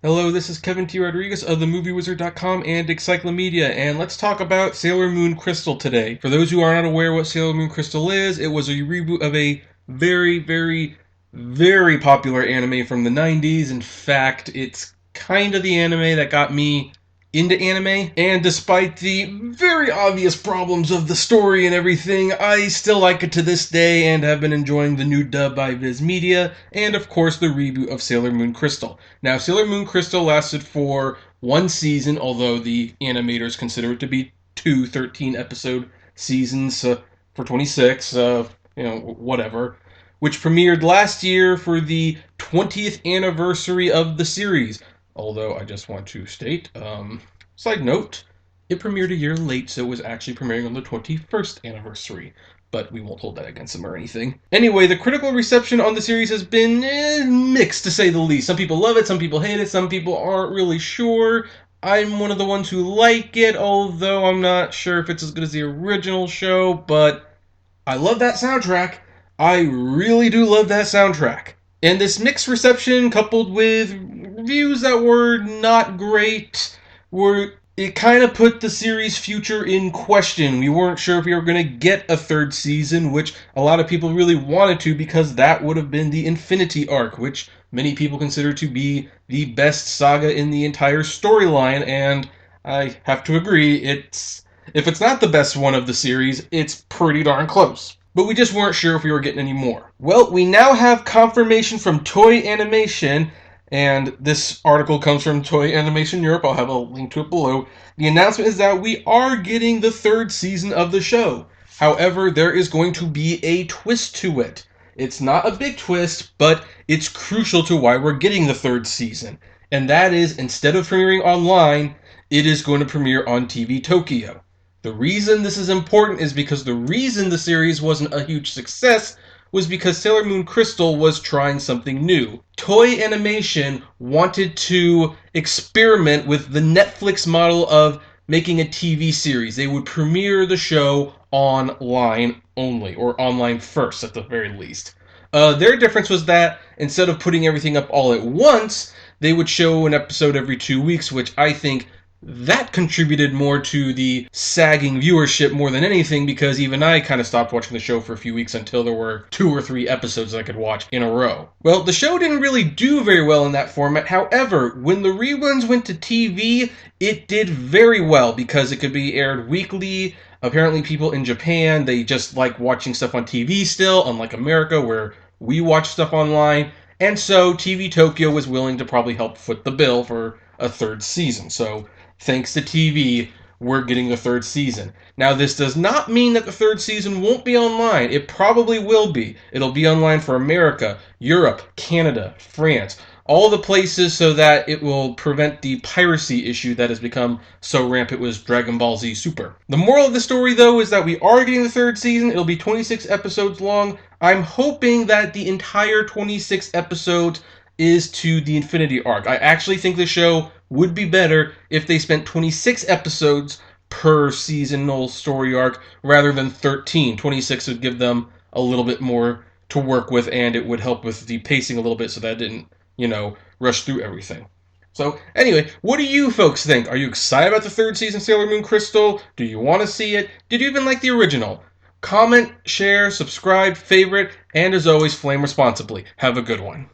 Hello, this is Kevin T. Rodriguez of themoviewizard.com and Encyclomedia, and let's talk about Sailor Moon Crystal today. For those who are not aware what Sailor Moon Crystal is, it was a reboot of a very popular anime from the 90s. In fact, it's kind of the anime that got me into anime, and despite the very obvious problems of the story and everything, I still like it to this day and have been enjoying the new dub by Viz Media, and of course the reboot of Sailor Moon Crystal. Now, Sailor Moon Crystal lasted for one season, although the animators consider it to be two 13-episode seasons for 26, whatever, which premiered last year for the 20th anniversary of the series. Although I just want to state, side note, it premiered a year late, so it was actually premiering on the 21st anniversary. But we won't hold that against them or anything. Anyway, the critical reception on the series has been mixed, to say the least. Some people love it, some people hate it, some people aren't really sure. I'm one of the ones who like it, although I'm not sure if it's as good as the original show, but I love that soundtrack. I really do love that soundtrack. And this mixed reception, coupled with reviews that were not great, it kind of put the series' future in question. We weren't sure if we were going to get a third season, which a lot of people really wanted to, because that would have been the Infinity Arc, which many people consider to be the best saga in the entire storyline, and I have to agree, if it's not the best one of the series, it's pretty darn close. But we just weren't sure if we were getting any more. Well, we now have confirmation from Toei Animation, and this article comes from Toei Animation Europe. I'll have a link to it below. The announcement is that we are getting the third season of the show. However, there is going to be a twist to it. It's not a big twist, but it's crucial to why we're getting the third season. And that is, instead of premiering online, it is going to premiere on TV Tokyo. The reason this is important is because the reason the series wasn't a huge success was because Sailor Moon Crystal was trying something new. Toei Animation wanted to experiment with the Netflix model of making a TV series. They would premiere the show online only, or online first at the very least. Their difference was that instead of putting everything up all at once, they would show an episode every 2 weeks, which I think that contributed more to the sagging viewership more than anything, because even I kind of stopped watching the show for a few weeks until there were 2 or 3 episodes I could watch in a row. Well, the show didn't really do very well in that format. However, when the reruns went to TV, it did very well because it could be aired weekly. Apparently people in Japan, they just like watching stuff on TV still, unlike America where we watch stuff online. And so TV Tokyo was willing to probably help foot the bill for a third season. So thanks to TV, we're getting the third season. Now, this does not mean that the third season won't be online. It probably will be. It'll be online for America, Europe, Canada, France, all the places, so that it will prevent the piracy issue that has become so rampant with Dragon Ball Z Super. The moral of the story, though, is that we are getting the third season. It'll be 26 episodes long. I'm hoping that the entire 26 episodes is to the Infinity Arc. I actually think the show would be better if they spent 26 episodes per seasonal story arc rather than 13. 26 would give them a little bit more to work with, and it would help with the pacing a little bit so that it didn't, rush through everything. So, anyway, what do you folks think? Are you excited about the third season of Sailor Moon Crystal? Do you want to see it? Did you even like the original? Comment, share, subscribe, favorite, and as always, flame responsibly. Have a good one.